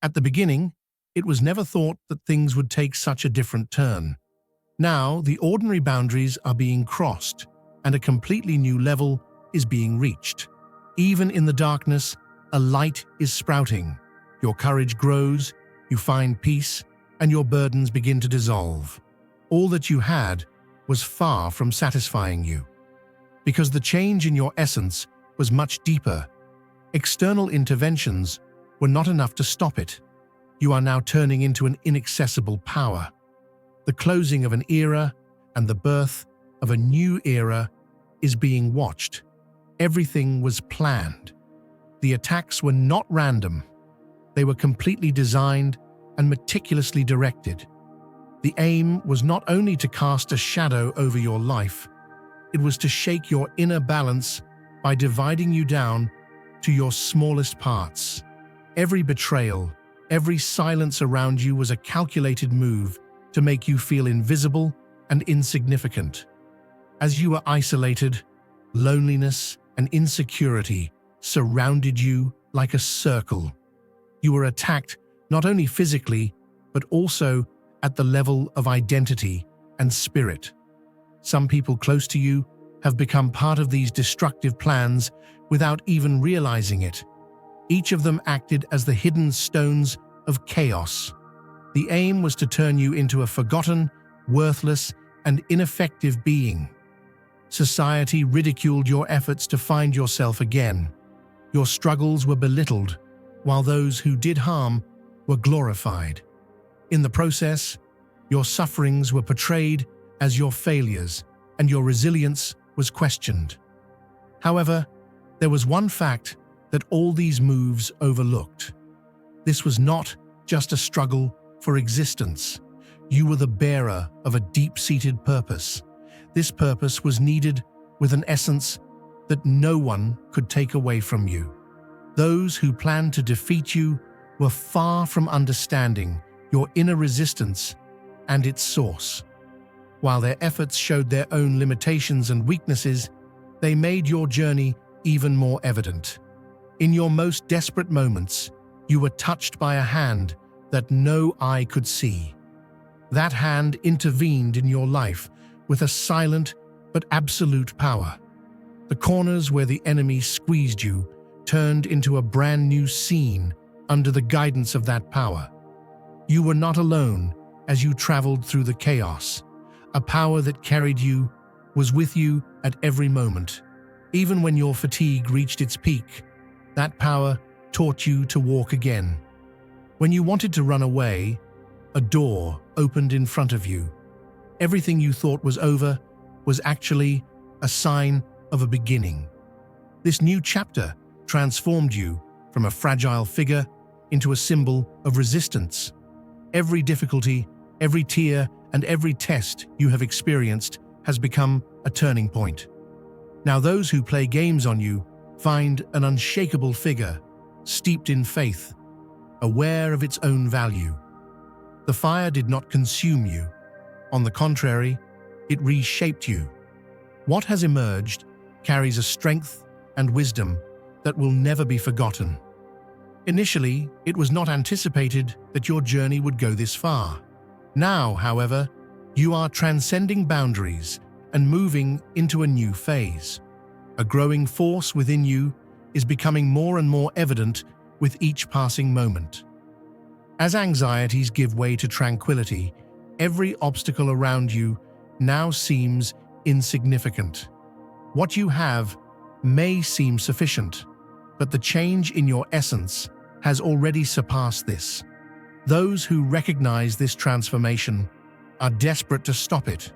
At the beginning, it was never thought that things would take such a different turn. Now, the ordinary boundaries are being crossed, and a completely new level is being reached. Even in the darkness, a light is sprouting. Your courage grows, you find peace, and your burdens begin to dissolve. All that you had was far from satisfying you. Because the change in your essence was much deeper, external interventions were not enough to stop it. You are now turning into an inaccessible power. The closing of an era and the birth of a new era is being watched. Everything was planned. The attacks were not random. They were completely designed and meticulously directed. The aim was not only to cast a shadow over your life, it was to shake your inner balance by dividing you down to your smallest parts. Every betrayal, every silence around you was a calculated move to make you feel invisible and insignificant. As you were isolated, loneliness and insecurity surrounded you like a circle. You were attacked not only physically, but also at the level of identity and spirit. Some people close to you have become part of these destructive plans without even realizing it. Each of them acted as the hidden stones of chaos. The aim was to turn you into a forgotten, worthless, and ineffective being. Society ridiculed your efforts to find yourself again. Your struggles were belittled, while those who did harm were glorified. In the process, your sufferings were portrayed as your failures, and your resilience was questioned. However, there was one fact that all these moves overlooked. This was not just a struggle for existence. You were the bearer of a deep-seated purpose. This purpose was needed with an essence that no one could take away from you. Those who planned to defeat you were far from understanding your inner resistance and its source. While their efforts showed their own limitations and weaknesses, they made your journey even more evident. In your most desperate moments, you were touched by a hand that no eye could see. That hand intervened in your life with a silent but absolute power. The corners where the enemy squeezed you turned into a brand new scene under the guidance of that power. You were not alone as you traveled through the chaos. A power that carried you was with you at every moment. Even when your fatigue reached its peak, that power taught you to walk again. When you wanted to run away, a door opened in front of you. Everything you thought was over was actually a sign of a beginning. This new chapter transformed you from a fragile figure into a symbol of resistance. Every difficulty, every tear, and every test you have experienced has become a turning point. Now those who play games on you find an unshakable figure, steeped in faith, aware of its own value. The fire did not consume you. On the contrary, it reshaped you. What has emerged carries a strength and wisdom that will never be forgotten. Initially, it was not anticipated that your journey would go this far. Now, however, you are transcending boundaries and moving into a new phase. A growing force within you is becoming more and more evident with each passing moment. As anxieties give way to tranquility, every obstacle around you now seems insignificant. What you have may seem sufficient, but the change in your essence has already surpassed this. Those who recognize this transformation are desperate to stop it,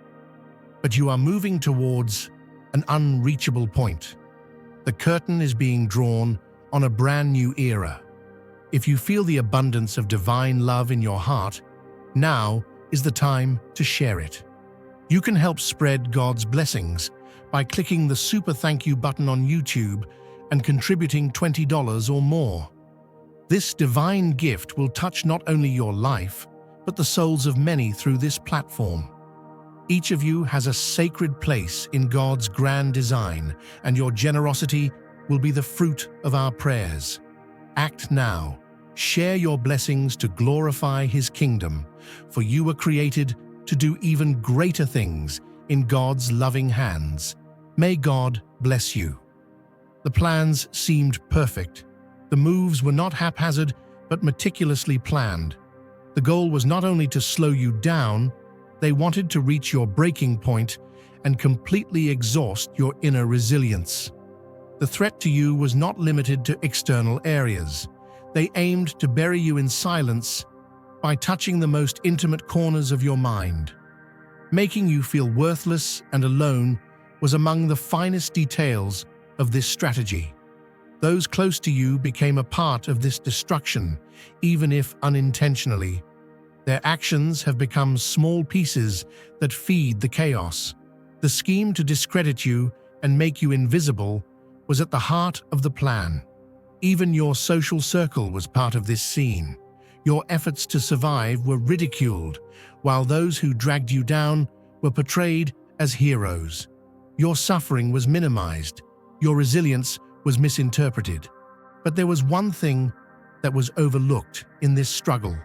but you are moving towards an unreachable point. The curtain is being drawn on a brand new era. If you feel the abundance of divine love in your heart, now is the time to share it. You can help spread God's blessings by clicking the Super Thank You button on YouTube and contributing $20 or more. This divine gift will touch not only your life, but the souls of many through this platform. Each of you has a sacred place in God's grand design, and your generosity will be the fruit of our prayers. Act now. Share your blessings to glorify His kingdom, for you were created to do even greater things in God's loving hands. May God bless you. The plans seemed perfect. The moves were not haphazard, but meticulously planned. The goal was not only to slow you down, they wanted to reach your breaking point and completely exhaust your inner resilience. The threat to you was not limited to external areas. They aimed to bury you in silence by touching the most intimate corners of your mind. Making you feel worthless and alone was among the finest details of this strategy. Those close to you became a part of this destruction, even if unintentionally. Their actions have become small pieces that feed the chaos. The scheme to discredit you and make you invisible was at the heart of the plan. Even your social circle was part of this scene. Your efforts to survive were ridiculed, while those who dragged you down were portrayed as heroes. Your suffering was minimized. Your resilience was misinterpreted. But there was one thing that was overlooked in this struggle: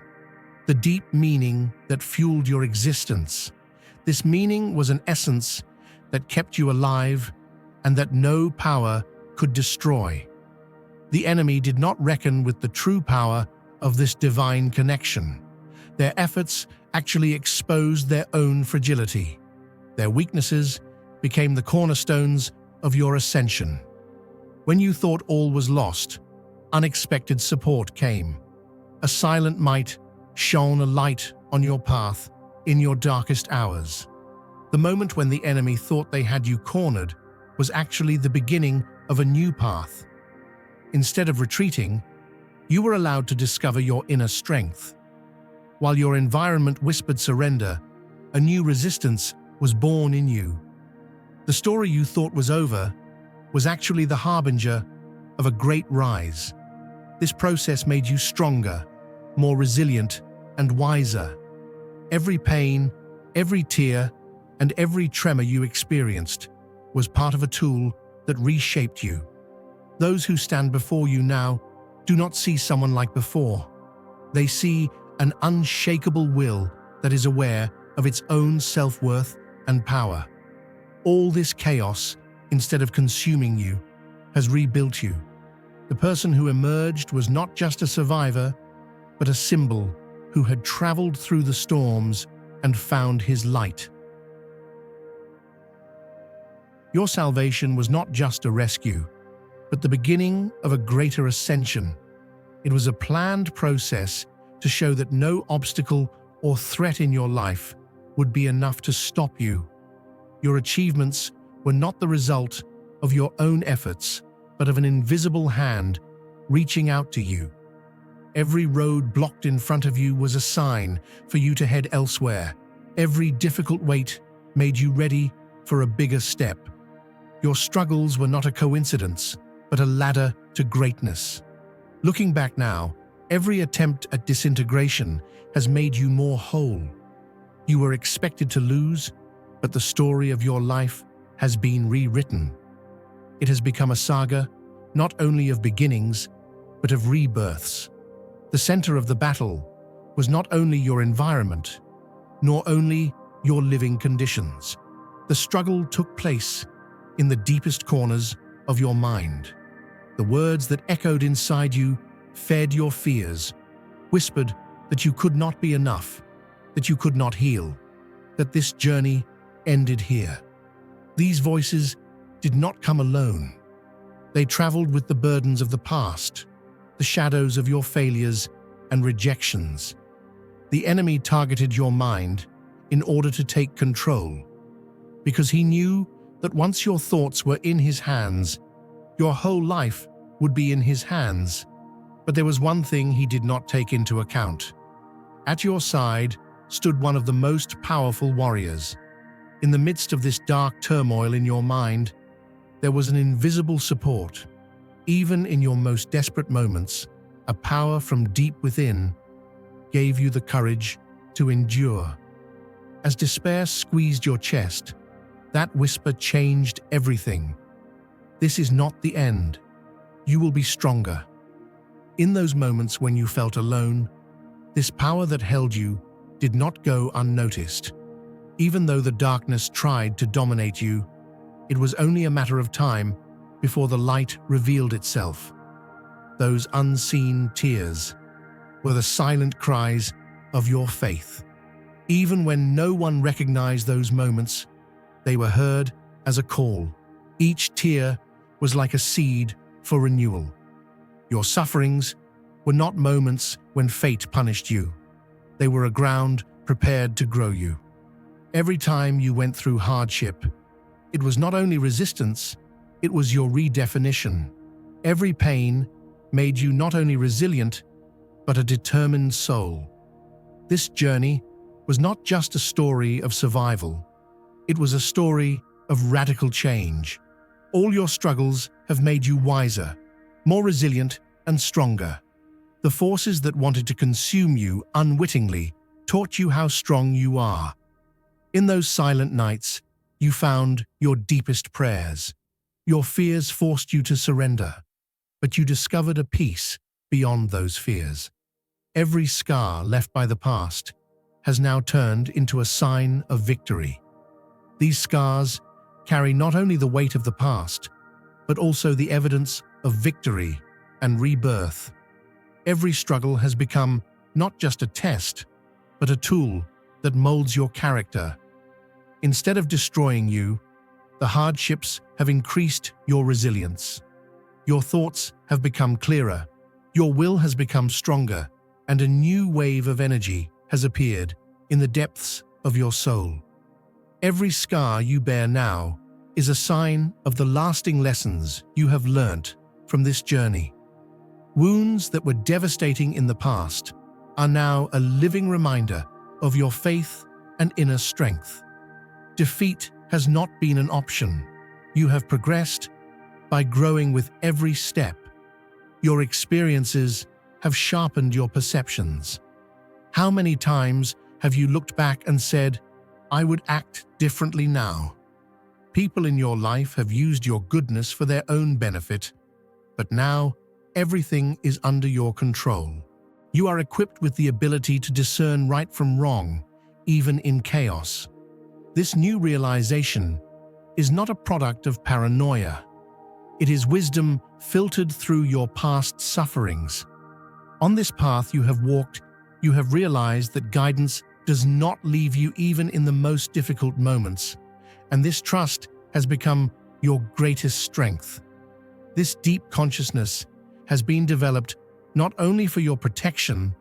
the deep meaning that fueled your existence. This meaning was an essence that kept you alive and that no power could destroy. The enemy did not reckon with the true power of this divine connection. Their efforts actually exposed their own fragility. Their weaknesses became the cornerstones of your ascension. When you thought all was lost, unexpected support came. A silent might shone a light on your path in your darkest hours. The moment when the enemy thought they had you cornered was actually the beginning of a new path. Instead of retreating, you were allowed to discover your inner strength. While your environment whispered surrender, a new resistance was born in you. The story you thought was over was actually the harbinger of a great rise. This process made you stronger, more resilient, and wiser. Every pain, every tear, and every tremor you experienced was part of a tool that reshaped you. Those who stand before you now do not see someone like before. They see an unshakable will that is aware of its own self-worth and power. All this chaos, instead of consuming you, has rebuilt you. The person who emerged was not just a survivor, but a symbol who had traveled through the storms and found his light. Your salvation was not just a rescue, but the beginning of a greater ascension. It was a planned process to show that no obstacle or threat in your life would be enough to stop you. Your achievements were not the result of your own efforts, but of an invisible hand reaching out to you. Every road blocked in front of you was a sign for you to head elsewhere. Every difficult wait made you ready for a bigger step. Your struggles were not a coincidence, but a ladder to greatness. Looking back now, every attempt at disintegration has made you more whole. You were expected to lose, but the story of your life has been rewritten. It has become a saga, not only of beginnings, but of rebirths. The center of the battle was not only your environment, nor only your living conditions. The struggle took place in the deepest corners of your mind. The words that echoed inside you fed your fears, whispered that you could not be enough, that you could not heal, that this journey ended here. These voices did not come alone. They traveled with the burdens of the past, the shadows of your failures and rejections. The enemy targeted your mind in order to take control, because he knew that once your thoughts were in his hands, your whole life would be in his hands. But there was one thing he did not take into account. At your side stood one of the most powerful warriors. In the midst of this dark turmoil in your mind, there was an invisible support. Even in your most desperate moments, a power from deep within gave you the courage to endure. As despair squeezed your chest, that whisper changed everything. This is not the end. You will be stronger. In those moments when you felt alone, this power that held you did not go unnoticed. Even though the darkness tried to dominate you, it was only a matter of time before the light revealed itself. Those unseen tears were the silent cries of your faith. Even when no one recognized those moments, they were heard as a call. Each tear was like a seed for renewal. Your sufferings were not moments when fate punished you. They were a ground prepared to grow you. Every time you went through hardship, it was not only resistance, it was your redefinition. Every pain made you not only resilient, but a determined soul. This journey was not just a story of survival. It was a story of radical change. All your struggles have made you wiser, more resilient, and stronger. The forces that wanted to consume you unwittingly taught you how strong you are. In those silent nights, you found your deepest prayers. Your fears forced you to surrender, but you discovered a peace beyond those fears. Every scar left by the past has now turned into a sign of victory. These scars carry not only the weight of the past, but also the evidence of victory and rebirth. Every struggle has become not just a test, but a tool that molds your character. Instead of destroying you, the hardships have increased your resilience. Your thoughts have become clearer, your will has become stronger, and a new wave of energy has appeared in the depths of your soul. Every scar you bear now is a sign of the lasting lessons you have learnt from this journey. Wounds that were devastating in the past are now a living reminder of your faith and inner strength. Defeat has not been an option. You have progressed by growing with every step. Your experiences have sharpened your perceptions. How many times have you looked back and said, "I would act differently now"? People in your life have used your goodness for their own benefit, but now everything is under your control. You are equipped with the ability to discern right from wrong, even in chaos. This new realization is not a product of paranoia. It is wisdom filtered through your past sufferings. On this path you have walked, you have realized that guidance does not leave you even in the most difficult moments, and this trust has become your greatest strength. This deep consciousness has been developed not only for your protection,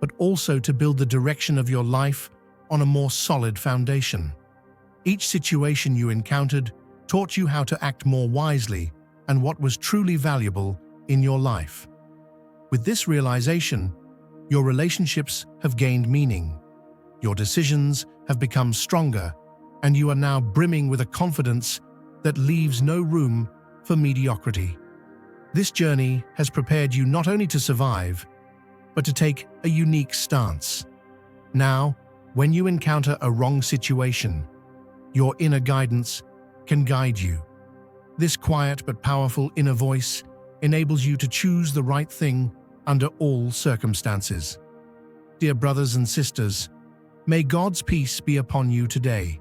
but also to build the direction of your life on a more solid foundation. Each situation you encountered taught you how to act more wisely and what was truly valuable in your life. With this realization, your relationships have gained meaning, your decisions have become stronger, and you are now brimming with a confidence that leaves no room for mediocrity. This journey has prepared you not only to survive, but to take a unique stance. Now, when you encounter a wrong situation, your inner guidance can guide you. This quiet but powerful inner voice enables you to choose the right thing under all circumstances. Dear brothers and sisters, may God's peace be upon you today.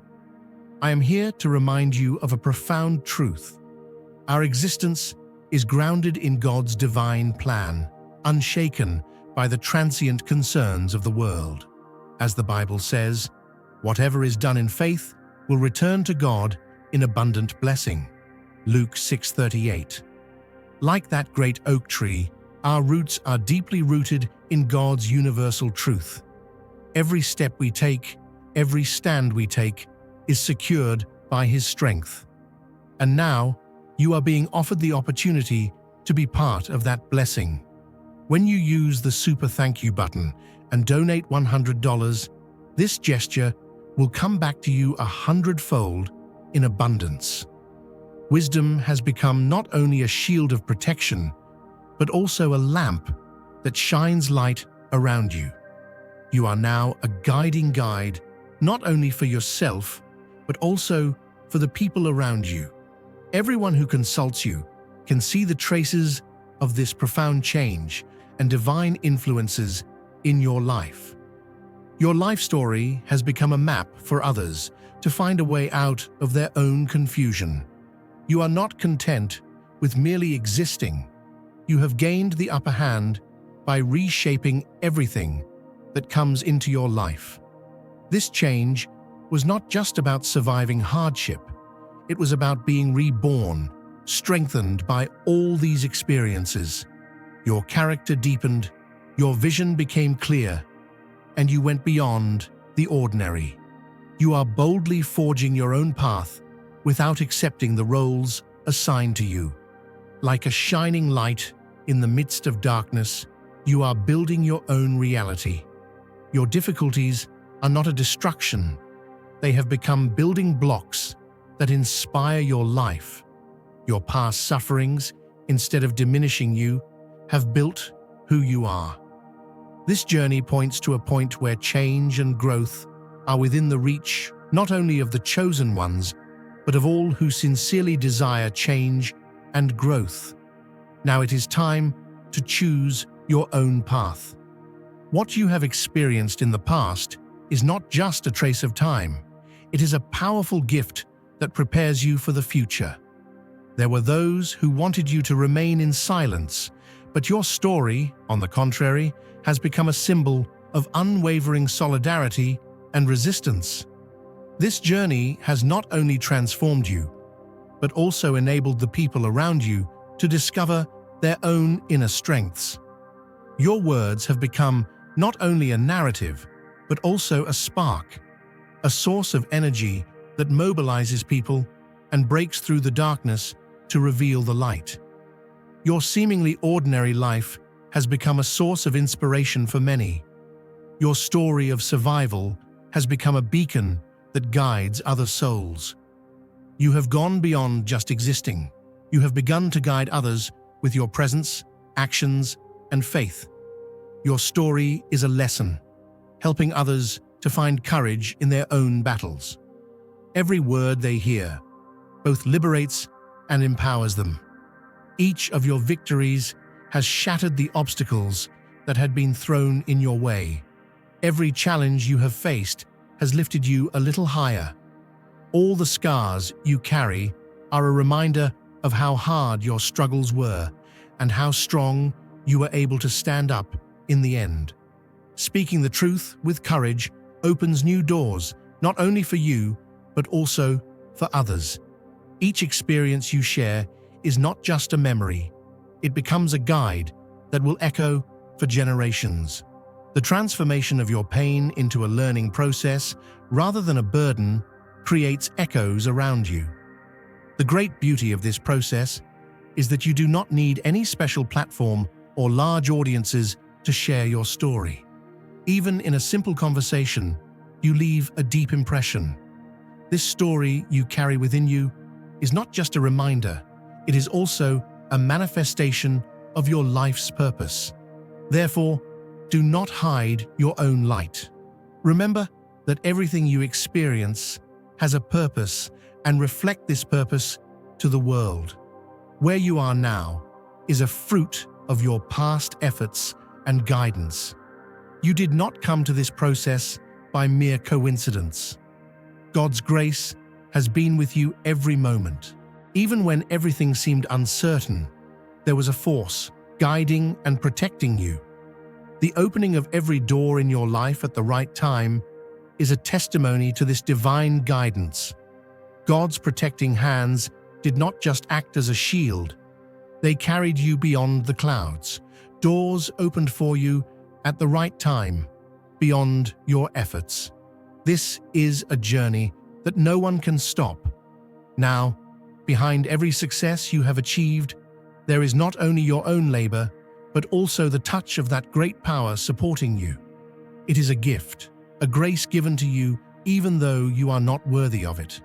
I am here to remind you of a profound truth. Our existence is grounded in God's divine plan, unshaken by the transient concerns of the world. As the Bible says, whatever is done in faith will return to God in abundant blessing. Luke 6:38. Like that great oak tree, our roots are deeply rooted in God's universal truth. Every step we take, every stand we take, is secured by His strength. And now, you are being offered the opportunity to be part of that blessing. When you use the Super Thank You button and donate $100, this gesture will come back to you 100-fold in abundance. Wisdom has become not only a shield of protection, but also a lamp that shines light around you. You are now a guiding guide, not only for yourself, but also for the people around you. Everyone who consults you can see the traces of this profound change, and divine influences in your life. Your life story has become a map for others to find a way out of their own confusion. You are not content with merely existing. You have gained the upper hand by reshaping everything that comes into your life. This change was not just about surviving hardship. It was about being reborn, strengthened by all these experiences. Your character deepened, your vision became clear, and you went beyond the ordinary. You are boldly forging your own path without accepting the roles assigned to you. Like a shining light in the midst of darkness, you are building your own reality. Your difficulties are not a destruction. They have become building blocks that inspire your life. Your past sufferings, instead of diminishing you, have built who you are. This journey points to a point where change and growth are within the reach not only of the chosen ones, but of all who sincerely desire change and growth. Now it is time to choose your own path. What you have experienced in the past is not just a trace of time. It is a powerful gift that prepares you for the future. There were those who wanted you to remain in silence, but your story, on the contrary, has become a symbol of unwavering solidarity and resistance. This journey has not only transformed you, but also enabled the people around you to discover their own inner strengths. Your words have become not only a narrative, but also a spark, a source of energy that mobilizes people and breaks through the darkness to reveal the light. Your seemingly ordinary life has become a source of inspiration for many. Your story of survival has become a beacon that guides other souls. You have gone beyond just existing. You have begun to guide others with your presence, actions, and faith. Your story is a lesson, helping others to find courage in their own battles. Every word they hear both liberates and empowers them. Each of your victories has shattered the obstacles that had been thrown in your way. Every challenge you have faced has lifted you a little higher. All the scars you carry are a reminder of how hard your struggles were and how strong you were able to stand up in the end. Speaking the truth with courage opens new doors, not only for you, but also for others. Each experience you share is not just a memory. It becomes a guide that will echo for generations. The transformation of your pain into a learning process, rather than a burden, creates echoes around you. The great beauty of this process is that you do not need any special platform or large audiences to share your story. Even in a simple conversation, you leave a deep impression. This story you carry within you is not just a reminder, it is also a manifestation of your life's purpose. Therefore, do not hide your own light. Remember that everything you experience has a purpose, and reflect this purpose to the world. Where you are now is a fruit of your past efforts and guidance. You did not come to this process by mere coincidence. God's grace has been with you every moment. Even when everything seemed uncertain, there was a force guiding and protecting you. The opening of every door in your life at the right time is a testimony to this divine guidance. God's protecting hands did not just act as a shield. They carried you beyond the clouds. Doors opened for you at the right time, beyond your efforts. This is a journey that no one can stop. Now, behind every success you have achieved, there is not only your own labor, but also the touch of that great power supporting you. It is a gift, a grace given to you even though you are not worthy of it.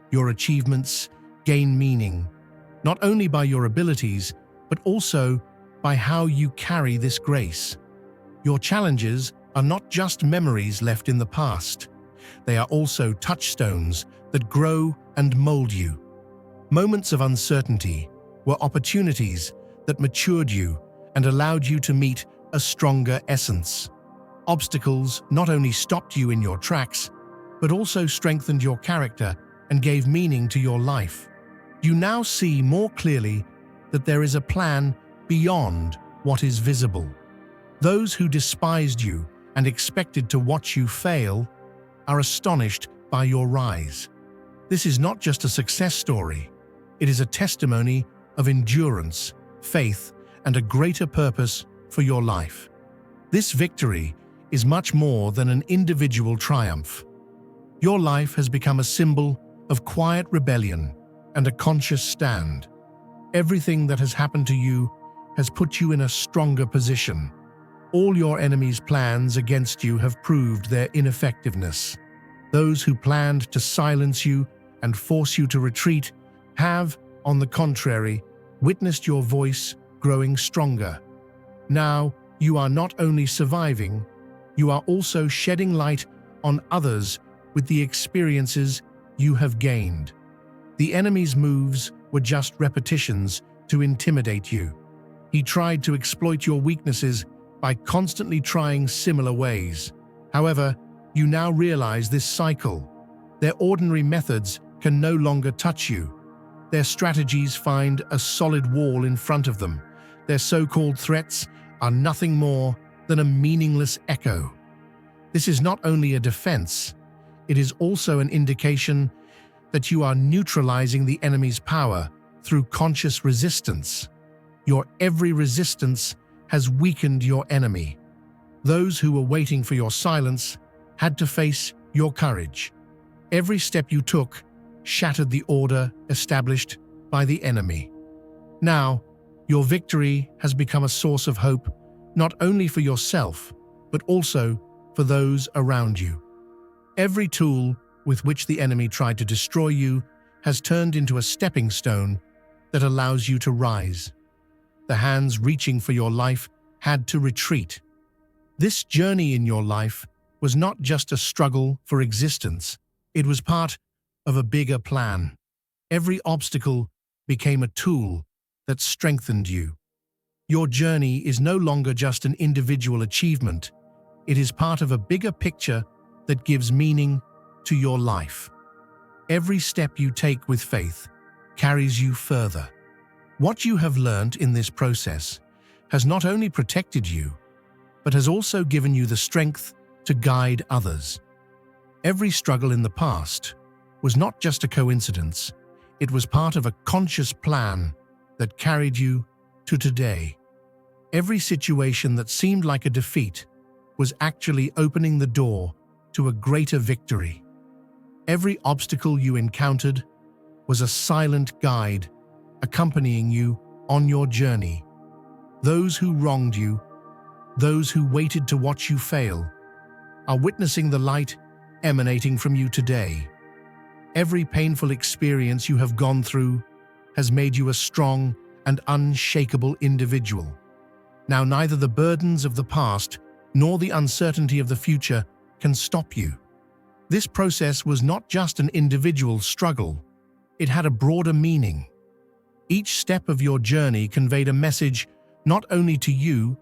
Your achievements gain meaning, not only by your abilities, but also by how you carry this grace. Your challenges are not just memories left in the past. They are also touchstones that grow and mold you. Moments of uncertainty were opportunities that matured you and allowed you to meet a stronger essence. Obstacles not only stopped you in your tracks, but also strengthened your character and gave meaning to your life. You now see more clearly that there is a plan beyond what is visible. Those who despised you and expected to watch you fail are astonished by your rise. This is not just a success story. It is a testimony of endurance, faith, and a greater purpose for your life. This victory is much more than an individual triumph. Your life has become a symbol of quiet rebellion and a conscious stand. Everything that has happened to you has put you in a stronger position. All your enemies' plans against you have proved their ineffectiveness. Those who planned to silence you and force you to retreat have, on the contrary, witnessed your voice growing stronger. Now, you are not only surviving, you are also shedding light on others with the experiences you have gained. The enemy's moves were just repetitions to intimidate you. He tried to exploit your weaknesses by constantly trying similar ways. However, you now realize this cycle. Their ordinary methods can no longer touch you. Their strategies find a solid wall in front of them. Their so-called threats are nothing more than a meaningless echo. This is not only a defense, it is also an indication that you are neutralizing the enemy's power through conscious resistance. Your every resistance has weakened your enemy. Those who were waiting for your silence had to face your courage. Every step you took shattered the order established by the enemy. Now, your victory has become a source of hope, not only for yourself, but also for those around you. Every tool with which the enemy tried to destroy you has turned into a stepping stone that allows you to rise. The hands reaching for your life had to retreat. This journey in your life was not just a struggle for existence, it was part of a bigger plan. Every obstacle became a tool that strengthened you. Your journey is no longer just an individual achievement, it is part of a bigger picture that gives meaning to your life. Every step you take with faith carries you further. What you have learned in this process has not only protected you, but has also given you the strength to guide others. Every struggle in the past was not just a coincidence, it was part of a conscious plan that carried you to today. Every situation that seemed like a defeat was actually opening the door to a greater victory. Every obstacle you encountered was a silent guide accompanying you on your journey. Those who wronged you, those who waited to watch you fail, are witnessing the light emanating from you today. Every painful experience you have gone through has made you a strong and unshakable individual. Now, neither the burdens of the past nor the uncertainty of the future can stop you. This process was not just an individual struggle, it had a broader meaning. Each step of your journey conveyed a message not only to you,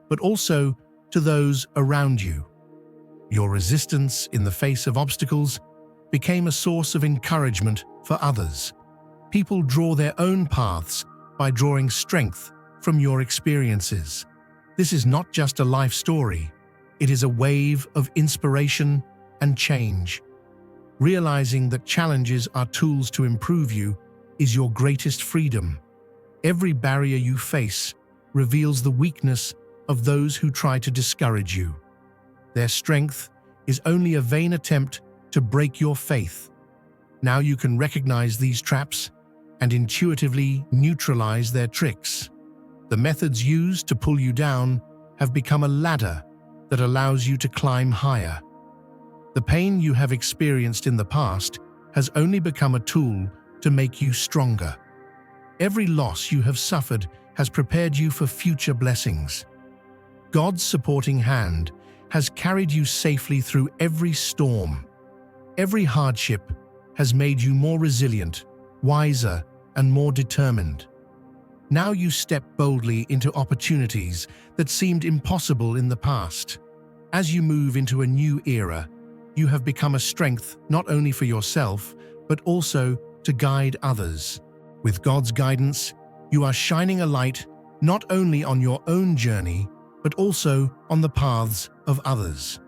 but also to those around you. Your resistance in the face of obstacles became a source of encouragement for others. People draw their own paths by drawing strength from your experiences. This is not just a life story, it is a wave of inspiration and change. Realizing that challenges are tools to improve you is your greatest freedom. Every barrier you face reveals the weakness of those who try to discourage you. Their strength is only a vain attempt to break your faith. Now you can recognize these traps and intuitively neutralize their tricks. The methods used to pull you down have become a ladder that allows you to climb higher. The pain you have experienced in the past has only become a tool to make you stronger. Every loss you have suffered has prepared you for future blessings. God's supporting hand has carried you safely through every storm. Every hardship has made you more resilient, wiser, and more determined. Now you step boldly into opportunities that seemed impossible in the past. As you move into a new era, you have become a strength not only for yourself, but also to guide others. With God's guidance, you are shining a light not only on your own journey, but also on the paths of others.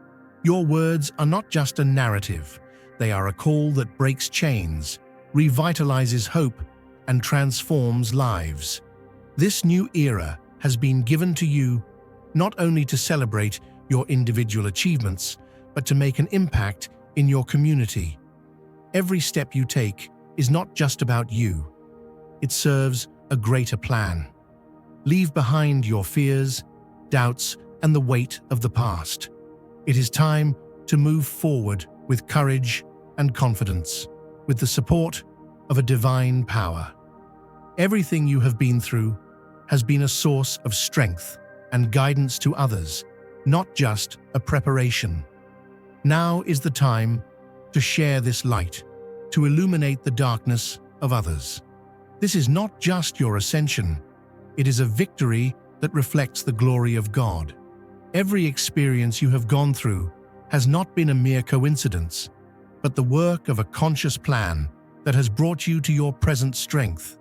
Your words are not just a narrative, they are a call that breaks chains, revitalizes hope, and transforms lives. This new era has been given to you not only to celebrate your individual achievements, but to make an impact in your community. Every step you take is not just about you. It serves a greater plan. Leave behind your fears, doubts, and the weight of the past. It is time to move forward with courage and confidence, with the support of a divine power. Everything you have been through has been a source of strength and guidance to others, not just a preparation. Now is the time to share this light, to illuminate the darkness of others. This is not just your ascension, it is a victory that reflects the glory of God. Every experience you have gone through has not been a mere coincidence, but the work of a conscious plan that has brought you to your present strength.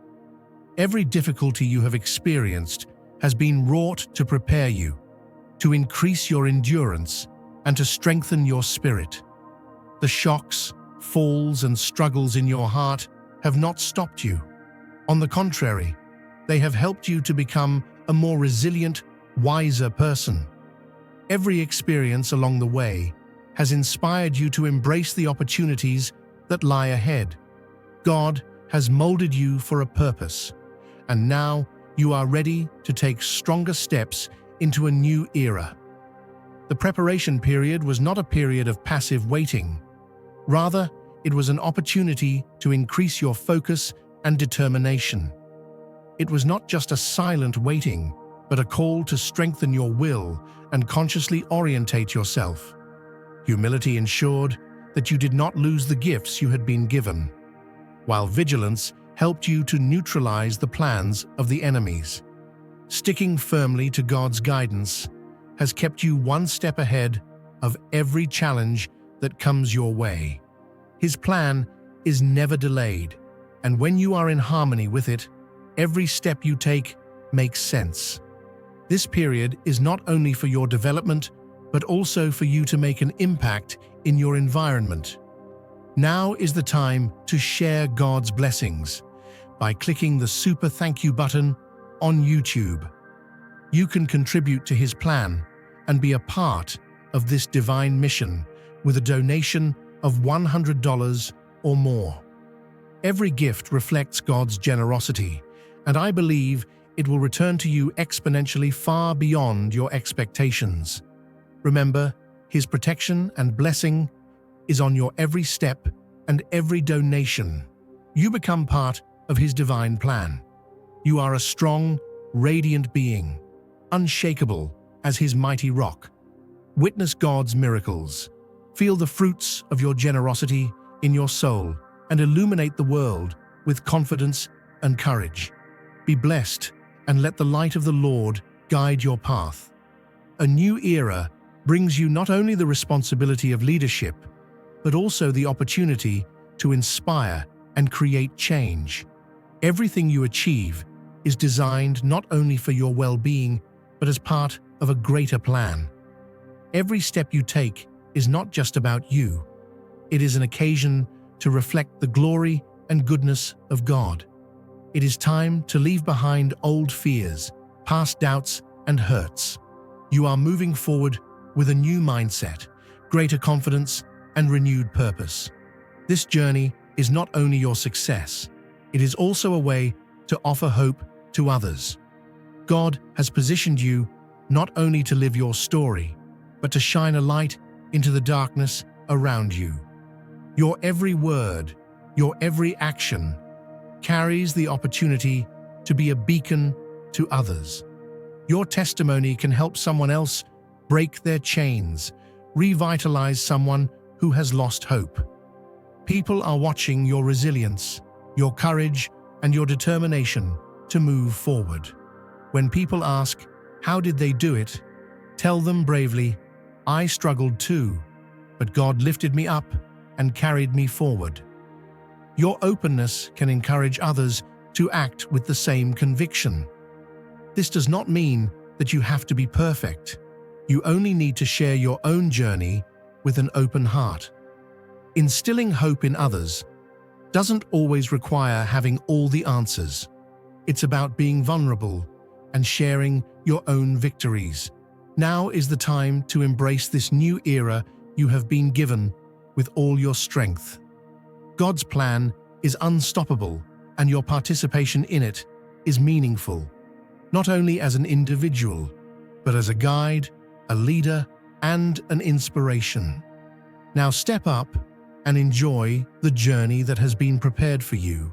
Every difficulty you have experienced has been wrought to prepare you, to increase your endurance, and to strengthen your spirit. The shocks, falls, and struggles in your heart have not stopped you. On the contrary, they have helped you to become a more resilient, wiser person. Every experience along the way has inspired you to embrace the opportunities that lie ahead. God has molded you for a purpose, and now you are ready to take stronger steps into a new era. The preparation period was not a period of passive waiting. Rather, it was an opportunity to increase your focus and determination. It was not just a silent waiting, but a call to strengthen your will and consciously orientate yourself. Humility ensured that you did not lose the gifts you had been given, while vigilance helped you to neutralize the plans of the enemies. Sticking firmly to God's guidance has kept you one step ahead of every challenge that comes your way. His plan is never delayed, and when you are in harmony with it, every step you take makes sense. This period is not only for your development, but also for you to make an impact in your environment. Now is the time to share God's blessings by clicking the super thank you button on YouTube. You can contribute to His plan and be a part of this divine mission with a donation of $100 or more. Every gift reflects God's generosity, and I believe it will return to you exponentially far beyond your expectations. Remember, His protection and blessing is on your every step and every donation. You become part of His divine plan. You are a strong, radiant being, unshakable as His mighty rock. Witness God's miracles. Feel the fruits of your generosity in your soul and illuminate the world with confidence and courage. Be blessed and let the light of the Lord guide your path. A new era brings you not only the responsibility of leadership, but also the opportunity to inspire and create change. Everything you achieve is designed not only for your well-being, but as part of a greater plan. Every step you take is not just about you. It is an occasion to reflect the glory and goodness of God. It is time to leave behind old fears, past doubts, and hurts. You are moving forward with a new mindset, greater confidence, and renewed purpose. This journey is not only your success, it is also a way to offer hope to others. God has positioned you not only to live your story, but to shine a light into the darkness around you. Your every word, your every action carries the opportunity to be a beacon to others. Your testimony can help someone else break their chains, revitalize someone who has lost hope. People are watching your resilience, your courage, and your determination to move forward. When people ask, "How did they do it?" tell them bravely, "I struggled too, but God lifted me up and carried me forward." Your openness can encourage others to act with the same conviction. This does not mean that you have to be perfect. You only need to share your own journey with an open heart. Instilling hope in others doesn't always require having all the answers. It's about being vulnerable and sharing your own victories. Now is the time to embrace this new era you have been given with all your strength. God's plan is unstoppable, and your participation in it is meaningful, not only as an individual, but as a guide, a leader, and an inspiration. Now step up and enjoy the journey that has been prepared for you.